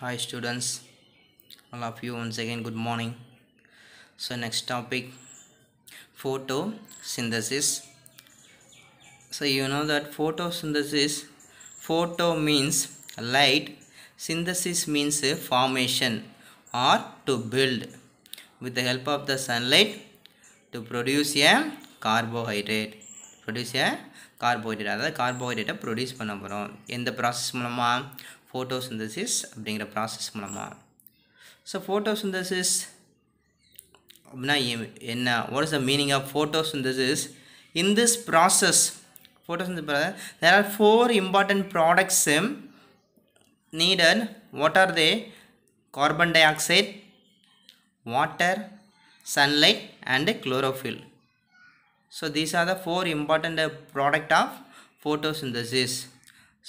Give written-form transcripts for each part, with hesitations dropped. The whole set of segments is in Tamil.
Hi students, all of you once again good morning. So next topic, photosynthesis. So you know that photosynthesis, photo means light, synthesis means formation or to build with the help of the sunlight to produce a carbohydrate. Produce a carbohydrate, அதாவது கார்போஹைட்ரேட்டை ப்ரொடியூஸ் பண்ண போகிறோம் எந்த ப்ராசஸ் மூலமாக ஃபோட்டோசிந்தசிஸ் அப்படிங்கிற ப்ராசஸ் மூலமாக. ஸோ ஃபோட்டோசிந்தசிஸ் அப்படின்னா என்ன, what is the meaning of photosynthesis? In this process, photosynthesis, there are four important products needed. What are they? Carbon dioxide, water, sunlight and chlorophyll. So these are the four important product of photosynthesis.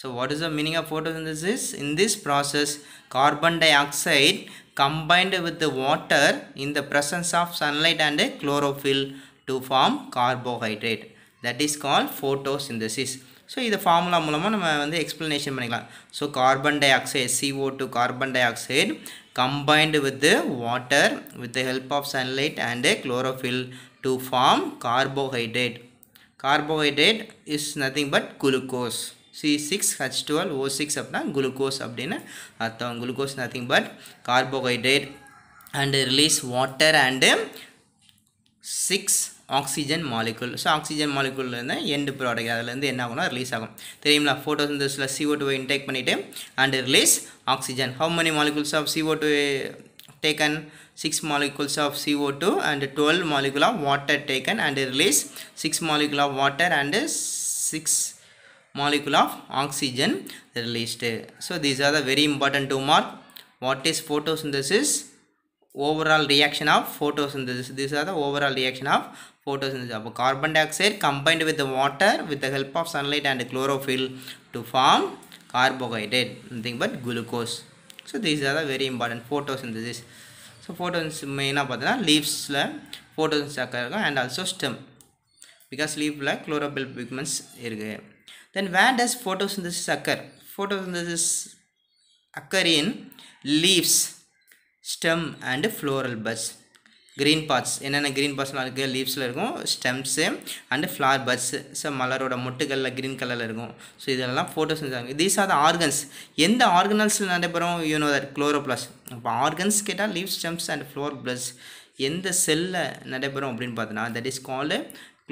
So what is the meaning of photosynthesis? In this process, carbon dioxide combined with the water in the presence of sunlight and chlorophyll to form carbohydrate. That is called photosynthesis. So இது ஃபார்முலா மூலமாக நம்ம வந்து எக்ஸ்ப்ளனேஷன் பண்ணிக்கலாம். So carbon di oxide CO2 carbon di oxide combined with the water with the help of sunlight and chlorophyll to form carbohydrate. Carbohydrate is nothing but glucose. C6H12O6 அப்படின்னா glucose அப்படின்னு அர்த்தம். Glucose nothing but carbohydrate and release water and 6 oxygen molecule. So ஆக்சிஜன் மாலிகுல்லேருந்து எண்டு ப்ராடக்ட் அதுலேருந்து என்ன ஆகும்னா ரிலீஸ் ஆகும். தெரியுங்களா? ஃபோட்டோசிந்தசிஸில் CO2 இன்டேக் பண்ணிவிட்டு and release oxygen. How many molecules of CO2 taken? 6 molecules of CO2 and 12 molecule of water taken and release 6 molecule of water and 6 molecule of oxygen released. So these are the very important 2 mark. What is photosynthesis? Overall reaction of photosynthesis. These are the overall reaction of photosynthesis. Of carbon dioxide combined with the water with the help of sunlight and chlorophyll to form carbohydrate, nothing but glucose. So these are the very important photosynthesis. So photosynthesis மெயினாக பார்த்தீங்கன்னா லீவ்ஸில் photosynthesis இருக்கும் and also stem, because leafல chlorophyll pigments இருக்குது. Then where does photosynthesis occur? Photosynthesis occur in leaves, stem and floral buds. Green parts, என்னென்ன green partsலாம் இருக்குது? லீவ்ஸில் இருக்கும், stems and flower buds. So மலரோட மொட்டுகளில் க்ரீன் கலரில் இருக்கும். ஸோ இதெல்லாம் photosynthesis. These are the organs. எந்த ஆர்கனல்ஸில் நடைபெறும்? You know that chloroplast. இப்போ ஆர்கன்ஸ் கேட்டால் leave, stems and flower buds. எந்த செல்லில் நடைபெறும் அப்படின்னு பார்த்தோன்னா that is called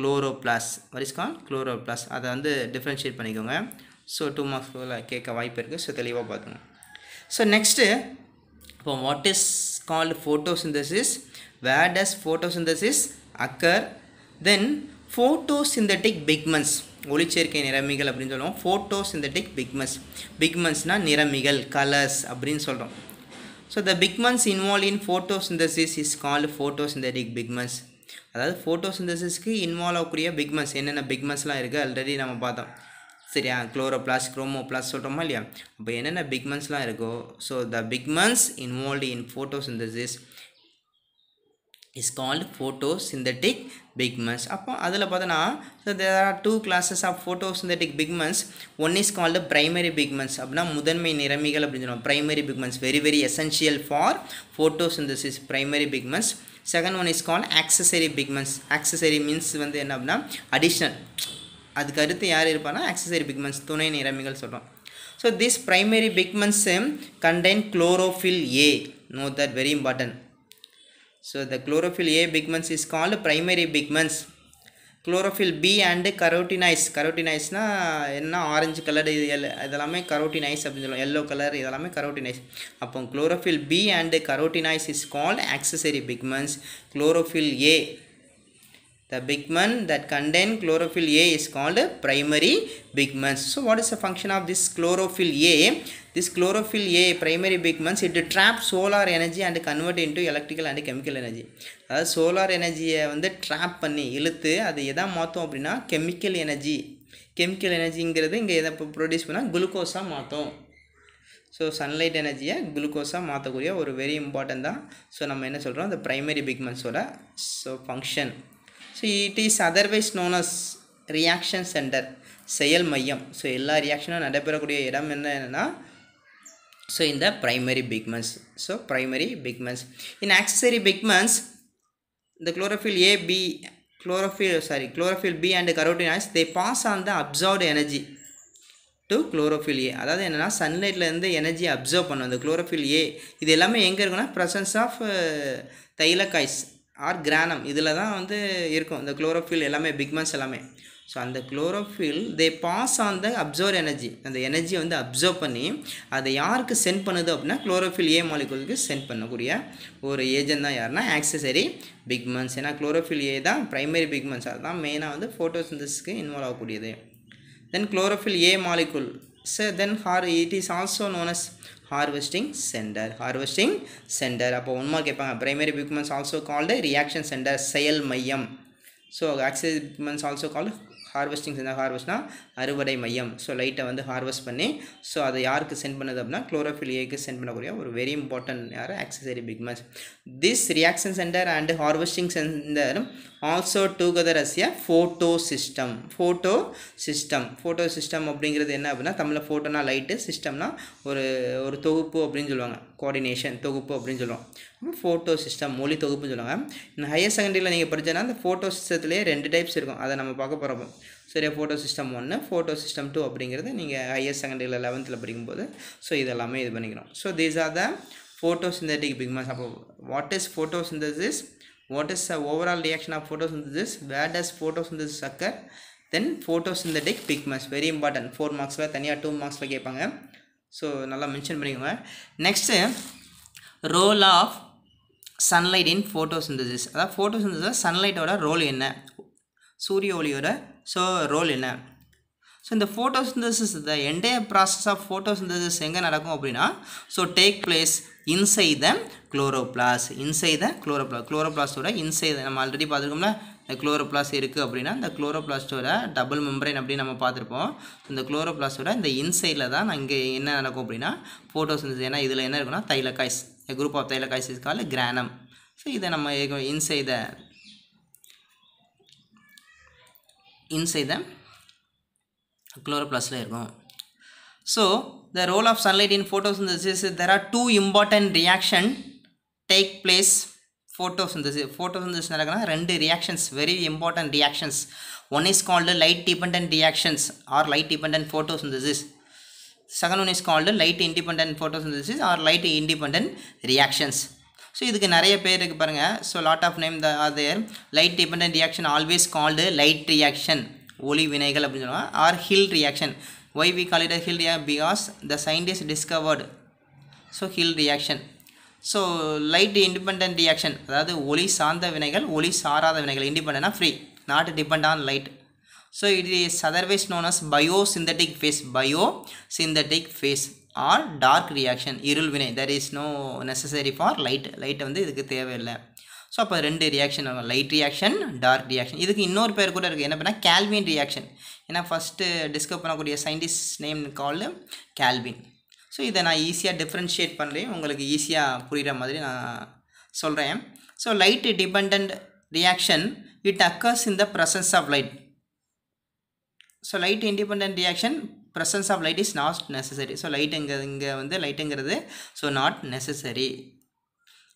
chloroplast. What is called? Chloroplast. அதை வந்து டிஃப்ரென்ஷியேட் பண்ணிக்கோங்க. ஸோ 2 மார்க்ஸில் கேட்க வாய்ப்பு இருக்குது. ஸோ தெளிவாக பார்த்துங்க. ஸோ நெக்ஸ்ட்டு இப்போ what is called photosynthesis? Where does photosynthesis occur? Then photosynthetic pigments, ஒளிச்சேர்க்கை நிறமிகள் அப்படின்னு சொல்லுவோம். photosynthetic pigments, pigmentsனா நிறமிகள், கலர்ஸ் அப்படின்னு சொல்கிறோம். So the pigments involved in photosynthesis is called photosynthetic pigments. அதாவது photosynthesisக்கு இன்வால்வ் ஆகக்கூடிய pigments என்னென்ன pigmentsலாம் இருக்குது ஆல்ரெடி நம்ம பார்த்தோம். சரியா? குளோரோபிளாஸ்ட், குரோமோபிளாஸ்ட் சொல்கிறோமா இல்லையா? அப்போ என்னென்ன pigmentsலாம் இருக்கோ, so the pigments involved in photosynthesis is called photosynthetic pigments. அப்போ அதில் பார்த்தோன்னா so there are 2 classes of photosynthetic pigments. One is called primary pigments. அப்படின்னா முதன்மை நிறமிகள் அப்படின்னு சொல்லுவோம். primary pigments very very essential for photosynthesis. primary pigments. Second one is called accessory pigments. accessory means வந்து என்ன அப்படின்னா additional. அதுக்கு அடுத்து யார் இருப்பான்னா accessory pigments, துணை நிறமிகள் சொல்கிறோம். So these primary pigments contain chlorophyll A. Note that, very important. So the chlorophyll A pigments is called primary pigments. chlorophyll B and carotenoids. carotenoidsனா என்ன, ஆரஞ்சு கலர், இது இதெல்லாமே carotenoids அப்படின்னு சொல்லுவோம். yellow கலர் இதெல்லாமே carotenoids. அப்போ chlorophyll B and carotenoids is called accessory pigments. chlorophyll A, the pigment that contain chlorophyll A is called primary pigments. So what is the function of this chlorophyll A? This chlorophyll A primary pigments, it trap solar energy and convert into electrical and chemical energy. அதாவது சோலார் எனர்ஜியை வந்து ட்ராப் பண்ணி இழுத்து அது எதை மாற்றும் அப்படின்னா கெமிக்கல் எனர்ஜி. கெமிக்கல் எனர்ஜிங்கிறது இங்கே எதை ப்ரொடியூஸ் பண்ணால் குளுக்கோஸாக மாற்றும். ஸோ சன்லைட் எனர்ஜியை குளுக்கோஸாக மாற்றக்கூடிய ஒரு வெரி இம்பார்ட்டன்ட் தான். ஸோ நம்ம என்ன சொல்கிறோம், இந்த ப்ரைமரி பிக்மெண்ட்ஸோட function. So it is otherwise known as reaction centre, செயல் மையம். ஸோ எல்லா ரியாக்ஷனும் நடைபெறக்கூடிய இடம் என்னென்னா So in the primary pigments, so primary pigments. In accessory pigments, the chlorophyll A, B, chlorophyll B and carotenoids, they pass on the absorbed energy to chlorophyll A. அதாவது என்னென்னா சன்லைட்லேருந்து எனர்ஜி அப்சர்வ் பண்ணும் அந்த chlorophyll A. இது எல்லாமே எங்கே இருக்குன்னா ப்ரெசன்ஸ் ஆஃப் தைலகாய்ஸ் ஆர் கிரானம் இதில் தான் வந்து இருக்கும் இந்த chlorophyll எல்லாமே பிக்மெண்ட்ஸ் எல்லாமே. ஸோ அந்த chlorophyll they pass on the absorb energy, அந்த எனர்ஜியை வந்து அப்சர்வ் பண்ணி அதை யாருக்கு சென்ட் பண்ணுது அப்படின்னா chlorophyll A மாலிகுலுக்கு சென்ட் பண்ணக்கூடிய ஒரு ஏஜென்ட் தான் யாருன்னா ஆக்சசரி பிக்மெண்ட்ஸ். ஏன்னா chlorophyll A தான் ப்ரைமரி பிக்மெண்ட்ஸ், அதுதான் மெயினாக வந்து ஃபோட்டோசிந்தசிஸ்க்கு involve ஆகக்கூடியது. Then chlorophyll A molecule, so then it is also known as harvesting center. அப்போ ஒன்மா கேட்பாங்க, primary pigments also called reaction center, செயல் மையம். So accessory pigments also called harvesting center. harvestனா அறுவடை மையம். ஸோ லைட்டை வந்து ஹார்வெஸ்ட் பண்ணி ஸோ அதை யாருக்கு சென்ட் பண்ணுது அப்படின்னா chlorophyll Aக்கு சென்ட் பண்ணக்கூடிய ஒரு வெரி இம்பார்ட்டன்ட் யார் accessory pigments. This reaction center and harvesting center also together as a photosystem. photosystem அப்படிங்கிறது என்ன அப்படின்னா தமிழில் ஃபோட்டோனா லைட்டு, சிஸ்டம்னா ஒரு தொகுப்பு அப்படின்னு சொல்லுவாங்க, கோஆர்டினேஷன் தொகுப்பு அப்படின்னு சொல்லுவோம். ஃபோட்டோ சிஸ்டம் மொழி தொகுப்புன்னு சொல்லுவாங்க. இந்த ஹையர் செகண்டரியில் நீங்கள் படித்தேன்னா அந்த ஃபோட்டோ சிஸ்டத்துலேயே 2 டைப்ஸ் இருக்கும், அதை நம்ம பார்க்க போகிறோம். சரியா, ஃபோட்டோ சிஸ்டம் 1, ஃபோட்டோ சிஸ்டம் 2 அப்படிங்கிறது நீங்கள் ஹையர் செகண்டரியில் 11th படிக்கும்போது ஸோ இதெல்லாமே இது பண்ணிக்கிறோம். So these are the photosynthetic pigments. அப்போ what is photosynthesis, what is the overall reaction of photosynthesis, where does photosynthesis occur, then photosynthetic pigments, very important. 4 மார்க்ஸில் தனியாக 2 மார்க்ஸில் கேட்பாங்க. ஸோ நல்லா மென்ஷன் பண்ணிக்கோங்க. Next role of sunlight in photosynthesis. அதாவது ஃபோட்டோசிந்தசிஸ் சன்லைட்டோட ரோல் என்ன, சூரிய ஒளியோட ரோல் என்ன. ஸோ இந்த photosynthesis the entire process of photosynthesis எங்கே நடக்கும் அப்படின்னா take place inside the chloroplast. குளோரோபிளாஸ்டோட இன்சைட் நம்ம ஆல்ரெடி பார்த்துருக்கோம்ல, இந்த குளோரோபிளாஸ்ட் இருக்குது அப்படின்னா இந்த குளோரோபிளாஸ்டோட டபுள் மெம்பரைன் அப்படின்னு நம்ம பார்த்துருப்போம். இந்த குளோரோபிளாஸ்டோட இந்த இன்சைடில் தான் இங்கே என்ன நடக்கும் அப்படின்னா ஃபோட்டோசிந்தசிஸ். ஏன்னா இதில் என்ன இருக்குன்னா thylakoids, group of thylakoids is called granum. So இதை நம்ம இன்சைட் த chloroplast இருக்கும். So the role of sunlight in photosynthesis, there are 2 important reaction take place photosynthesis நடக்குனா 2 reactions, very important reactions. One is called light dependent reactions or light dependent photosynthesis. Second one is called light independent photosynthesis or light independent reactions. So இதுக்கு நிறைய பேர் இருக்குது பாருங்கள். So lot of name are there. Light dependent reaction always called light reaction, ஒளி வினைகள் அப்படின்னு சொல்லுவாங்க. Or Hill reaction. Why we call it a Hill reaction because the scientist discovered Hill reaction. So light independent reaction, அதாவது ஒளி சார்ந்த வினைகள், ஒளி சாராத வினைகள். இண்டிபெண்டனா free, not depend on light. So it is otherwise known as biosynthetic phase or dark reaction, இருள் வினை. That is no necessary for light வந்து இதுக்கு தேவையில்லை. ஸோ அப்போ 2 ரியாக்ஷன் இருக்கும், லைட் ரியாக்ஷன், டார்க் ரியாக்ஷன். இதுக்கு இன்னொரு பேர் கூட இருக்குது, என்ன பண்ணால் கேல்வின் ரியாக்ஷன். ஏன்னா ஃபஸ்ட்டு டிஸ்கவர் பண்ணக்கூடிய scientist name called Calvin. So இதை நான் ஈஸியாக டிஃப்ரென்ஷியேட் பண்ணுறேன், உங்களுக்கு ஈஸியாக புரிகிற மாதிரி நான் சொல்கிறேன். So light depend reaction it occurs in the presence of light. So light independent reaction presence of light is not necessary. So இங்கே வந்து லைட்டுங்கிறது not necessary.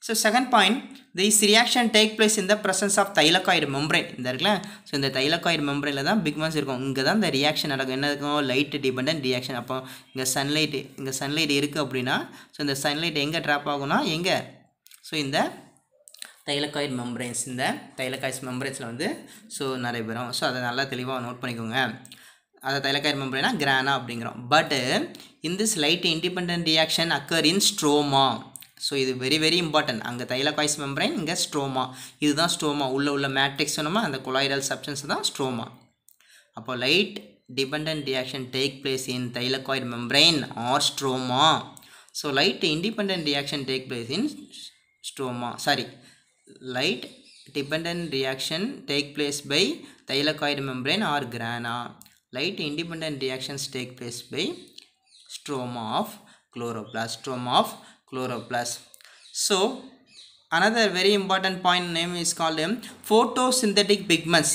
So second point, this reaction take place in the presence of thylakoid membrane. இந்த இருக்குல்ல, ஸோ இந்த thylakoid membraneல தான் பிக்மெண்ட்ஸ் இருக்கும். இங்கே தான் இந்த ரியாக்ஷன் நடக்கும். என்ன இருக்கும், லைட் டிபெண்ட் ரியாக்ஷன். அப்போ இங்கே சன்லைட் இருக்குது அப்படின்னா இந்த சன்லைட் எங்கே ட்ராப் ஆகும்னா எங்கே, இந்த தைலகாய்டு மெம்பரேன்ஸ், இந்த தைலகாய்டு மெம்பரேன்ஸில் வந்து நடைபெறும். அதை நல்லா தெளிவாக நோட் பண்ணிக்கோங்க. அதை தைலகாய்டு மெம்பரேனா கிரானா அப்படிங்கிறோம். But in this light independent reaction occur in stroma. இது வெரி வெரி இம்பார்ட்டன்ட். அங்கே தைலகாய்ஸ் மெம்பரைன், இங்கே ஸ்ட்ரோமா. இதுதான் ஸ்ட்ரோமா. உள்ள மேட்ரிக்ஸ் சொன்னோமா, அந்த கொலாய்டல் சப்ஸ்டன்ஸ் தான் ஸ்ட்ரோமா. அப்போ light depend reaction take place in thylakoid membrane or stroma. Light independent reaction take place in stroma. Light depend reaction take place by thylakoid membrane or grana. Light independent reactions take place by stroma of chloroplast. So another very important point name is called photosynthetic pigments.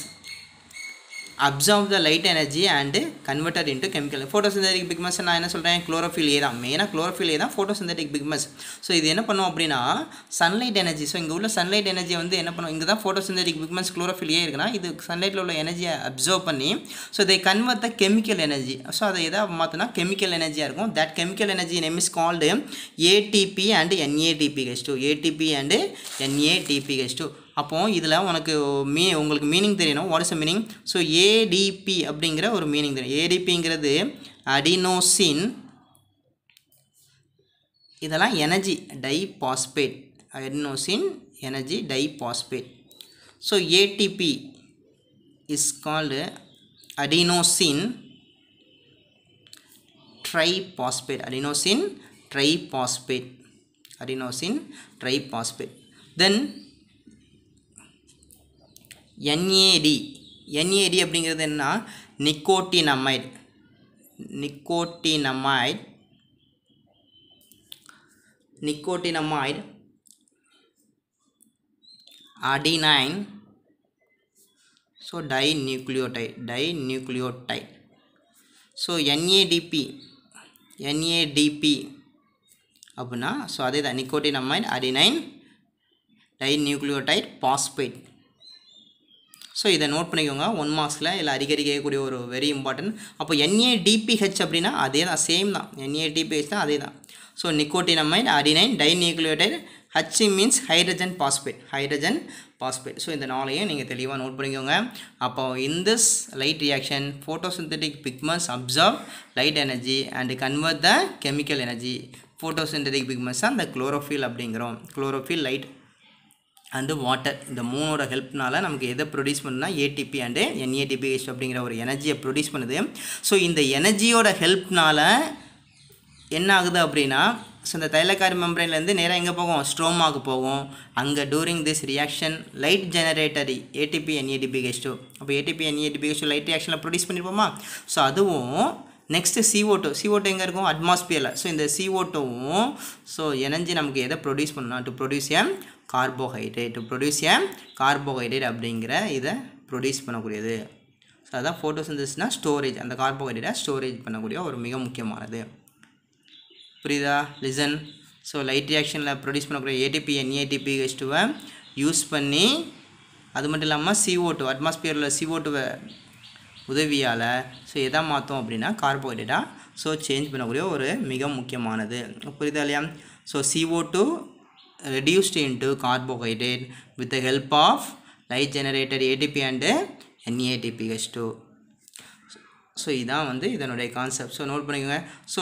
absorb the light energy and convert it into chemical. Photosynthetic pigments நான் என்ன சொல்கிறேன், chlorophyll A தான், மெயினாக chlorophyll A தான் photosynthetic pigments. ஸோ இது என்ன பண்ணும் அப்படின்னா சன்லைட் எனர்ஜி, ஸோ இங்கே உள்ள சன்லைட் எனர்ஜியை வந்து என்ன பண்ணும், இங்கே தான் photosynthetic pigments chlorophyll A இருக்குன்னா இது சன்லைட்டில் உள்ள எனர்ஜியை அப்சர்வ் பண்ணி so they convert the chemical energy. So அதை எதாவது மாற்றினா கெமிக்கல் எனர்ஜியாக இருக்கும். that chemical energy name is called ATP and NADPH2. ATP and NADPH2. அப்போ இதில் உங்களுக்கு மீனிங் தெரியணும். What is a meaning? So ATP அப்படிங்கிற ஒரு மீனிங் தெரியும். ஏடிபிங்கிறது அடினோசின், இதெல்லாம் energy diphosphate, adenosine energy diphosphate. So ATP is called adenosine triphosphate, adenosine triphosphate, adenosine triphosphate. Then NAD, NAD அப்படிங்கிறது என்ன, nicotinamide, nicotinamide, nicotinamide adenine, so dinucleotide, dinucleotide. So NADP, NADP அப்படின்னா ஸோ அதே தான் nicotinamide adenine dinucleotide phosphate. So இதை நோட் பண்ணிக்கோங்க 1 மார்க்ஸில் இல்லை அடிக்கடி கேட்கக்கூடிய ஒரு வெரி இம்பார்ட்டன்ட். அப்போ NADPH அப்படின்னா அதே தான், சேம் தான், NADPH தான், அதே தான். So nicotinamide adenine dinucleotide, H means hydrogen phosphate, hydrogen phosphate. So இந்த நாளையும் நீங்கள் தெளிவாக நோட் பண்ணிக்கோங்க. அப்போ இன் this light reaction photosynthetic pigments observe light energy and convert the chemical energy. Photosynthetic pigments தான் இந்த குளோரோஃபில் அப்படிங்கிறோம். குளோரோஃபில், லைட் அண்டு வாட்டர், இந்த மூணோட ஹெல்ப்னால நமக்கு எதை ப்ரொடியூஸ் பண்ணுன்னா ஏடிபி அண்டு NADPH அப்படிங்கிற ஒரு எனர்ஜியை ப்ரொடியூஸ் பண்ணுது. ஸோ இந்த எனர்ஜியோட ஹெல்ப்னால் என்ன ஆகுது அப்படின்னா ஸோ இந்த தைலக்காரி மெம்பரைன்லேருந்து நேராக எங்கே போகும், ஸ்ட்ரோமாவுக்கு போகும். அங்கே during this reaction light generate ATP NADPH2. அப்போ ATP NADPH2 லைட் ரியாக்ஷனில் ப்ரொடியூஸ் பண்ணியிருப்போமா. ஸோ அதுவும் நெக்ஸ்ட்டு CO2, CO2 எங்கே இருக்கும், அட்மாஸ்பியரில். ஸோ இந்த CO2வும் ஸோ எனர்ஜி நமக்கு எதை ப்ரொடியூஸ் பண்ணலாம், to produce A carbohydrate, to produce A carbohydrate அப்படிங்கிற இதை ப்ரொடியூஸ் பண்ணக்கூடியது. ஸோ அதான் ஃபோட்டோசிந்தசிஸ்னால் ஸ்டோரேஜ், அந்த கார்போஹைட்ரேட்டை ஸ்டோரேஜ் பண்ணக்கூடிய ஒரு மிக முக்கியமானது. புரியுதா? லிசன். ஸோ லைட் ரியாக்ஷனில் ப்ரொடியூஸ் பண்ணக்கூடிய ATP NADPH2வை யூஸ் பண்ணி, அது மட்டும் இல்லாமல் CO2 அட்மாஸ்பியரில் CO2வை உதவியால் ஸோ எதை மாற்றோம் அப்படின்னா கார்போஹைட்ரேட்டாக ஸோ சேஞ்ச் பண்ணக்கூடிய ஒரு மிக முக்கியமானது. புரியுதா இல்லையா? So CO2 reduced into carbohydrate with the help of light generated ATP and NADPH2. So இதான் வந்து இதனுடைய கான்செப்ட். ஸோ நோட் பண்ணிக்கோங்க. So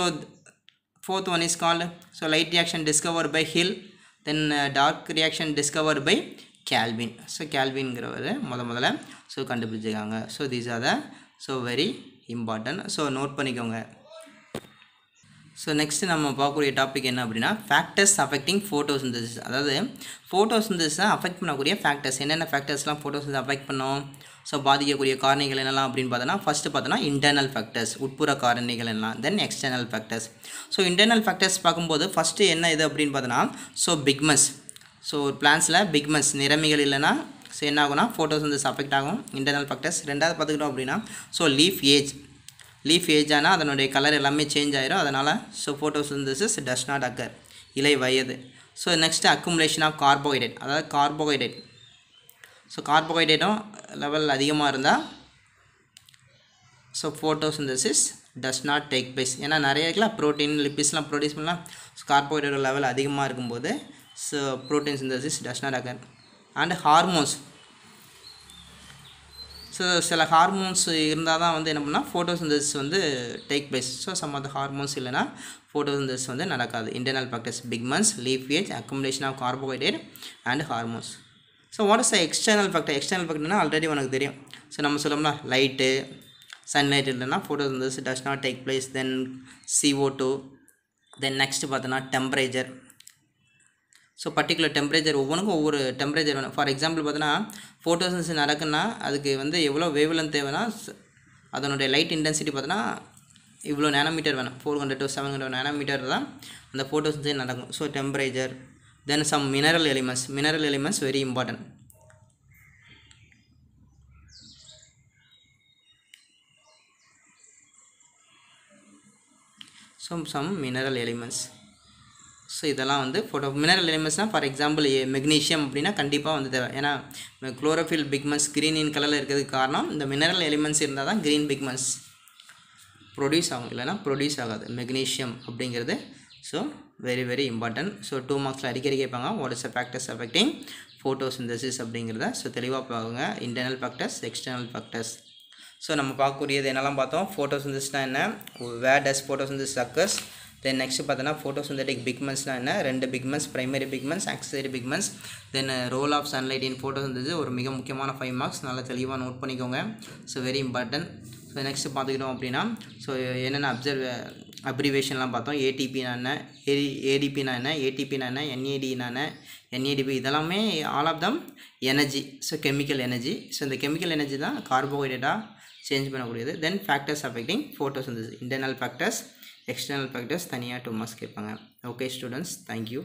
fourth one is called so light reaction discovered by Hill, then dark reaction discovered by Kelvin. So கேல்வின்ங்கிறவர் முதல்ல ஸோ கண்டுபிடிச்சிருக்காங்க. So these are the so very important. So note பண்ணிக்கோங்க. ஸோ நெக்ஸ்ட்டு நம்ம பார்க்கக்கூடிய டாபிக் என்ன அப்படின்னா ஃபேக்டர்ஸ் அஃபெக்டிங் ஃபோட்டோசிந்தசிஸ். அதாவது ஃபோட்டோசிந்தசிஸை அஃபெக்ட் பண்ணக்கூடிய ஃபேக்டர்ஸ், என்னென்ன ஃபேக்டர்ஸ்லாம் ஃபோட்டோசிந்தசிஸ் அஃபெக்ட் பண்ணோம், ஸோ பாதிக்கக்கூடிய காரணிகள் என்னெல்லாம் அப்படின்னு பார்த்தோன்னா ஃபஸ்ட்டு பார்த்தோன்னா இன்டர்னல் ஃபேக்டர்ஸ், உட்புற காரணிகள் என்னலாம், then external factors. So internal factors பார்க்கும்போது ஃபஸ்ட்டு என்ன இது அப்படின்னு பார்த்தோன்னா ஸோ பிக்மெண்ட்ஸ். ஸோ ஒரு பிளான்ஸில் பிக்மெண்ட்ஸ் நிறமிகள் இல்லைன்னா ஸோ என்ன ஆகும்னா ஃபோட்டோசிந்தசிஸ் அஃபெக்ட் ஆகும், இன்டர்னல் ஃபேக்டர்ஸ். ரெண்டாவது பார்த்துக்கிட்டோம் அப்படின்னா ஸோ லீஃப் ஏஜ் ஆனால் அதனுடைய கலர் எல்லாமே சேஞ்ச் ஆயிரும், அதனால் so photosynthesis does not occur, இலை வயது. So next accumulation of carbohydrate, அதாவது கார்போஹைட்ரேட். ஸோ கார்போஹைட்ரேட்டும் லெவல் அதிகமாக இருந்தால் so photosynthesis does not take place. ஏன்னா நிறைய இருக்கலாம் ப்ரோட்டீன் லிப்பிட்ஸ்லாம் ப்ரொடியூஸ் பண்ணலாம். ஸோ கார்போஹைட்ரேட் லெவல் அதிகமாக இருக்கும்போது so protein synthesis does not occur. And hormones, so சில ஹார்மோன்ஸ் இருந்தால் தான் வந்து என்ன பண்ணால் ஃபோட்டோசிந்தசிஸ் வந்து take place. So some of the hormones இல்லைனா ஃபோட்டோசிந்தசிஸ் வந்து நடக்காது. Internal factors pigments, leaf age, accumulation of carbohydrate and hormones. So what is the external factor? External ஃபேக்டர்னா ஆல்ரெடி உனக்கு தெரியும். ஸோ நம்ம சொல்லோம்னா லைட்டு, சன்லைட் இல்லைன்னா photosynthesis does not take place. Then CO2, then next பார்த்தோன்னா டெம்பரேச்சர். ஸோ பர்டிகுலர் டெம்பரேச்சர், ஒவ்வொன்றுக்கும் ஒவ்வொரு டெம்பரேச்சர் வேணும். ஃபார் எக்ஸாம்பிள் பார்த்தோன்னா ஃபோட்டோசிந்தசிஸ் நடக்குன்னா அதுக்கு வந்து எவ்வளோ வேவ்லென்த் தேவைன்னா அதனுடைய லைட் இன்டென்சிட்டி பார்த்தோன்னா இவ்வளோ நேனோமீட்டர் வேணும், 400 to 700 நேனோமீட்டர் தான் அந்த ஃபோட்டோசிந்தசிஸ் நடக்கும். So temperature. Then some mineral elements very important. some mineral elements. So இதெல்லாம் வந்து மினரல் எலிமெண்ட்ஸ்னால் ஃபார் எக்ஸாம்பிள் மெக்னீஷியம் அப்படின்னா கண்டிப்பாக வந்து தேவை. ஏன்னா குளோரோஃபில் பிக்மெண்ட்ஸ் க்ரீன் இன் கலரில் இருக்கிறதுக்கு காரணம் இந்த மினரல் எலிமெண்ட்ஸ் இருந்தால் தான் க்ரீன் பிக்மெண்ட்ஸ் ப்ரொடியூஸ் ஆகும், இல்லைனா ப்ரொடியூஸ் ஆகாது மெக்னீஷியம் அப்படிங்கிறது. So very important. ஸோ 2 மார்க்ஸில் அடிக்கடி கேட்பாங்க what is the factors affecting photosynthesis அப்படிங்கிறத. ஸோ தெளிவாக பாருங்க, internal factors, external factors. So நம்ம பார்க்கக்கூடியது என்னெல்லாம் பார்த்தோம், ஃபோட்டோசிந்தசிஸ்னால் என்ன, where does photosynthesis occurs. Then next பார்த்தோன்னா ஃபோட்டோசிந்தட்டிக் பிக்மெண்ட்ஸ்னால் என்ன, 2 pigments, primary pigments, auxiliary pigments. Then role of sunlight in photosynthesis ஒரு மிக முக்கியமான 5 மார்க்ஸ், நல்லா தெளிவாக நோட் பண்ணிக்கோங்க. So very important. So next பார்த்துக்கிட்டோம் அப்படின்னா ஸோ என்னென்ன அப்ரிவேஷன்லாம் பார்த்தோம். ஏடிபினா என்ன, ஏடிபினா என்ன, ஏடிபினா என்ன, என்ஏடினா என்ன, என்ஏடிபி, இதெல்லாமே all of them energy. So chemical energy. So இந்த கெமிக்கல் எனர்ஜி தான் கார்போஹைட்ரேட்டாக சேஞ்ச் பண்ணக்கூடியது. Then factors affecting photosynthesis, internal factors, external factors தனியாக 2 மார்க்ஸ் கேட்பாங்க. Okay students, thank you.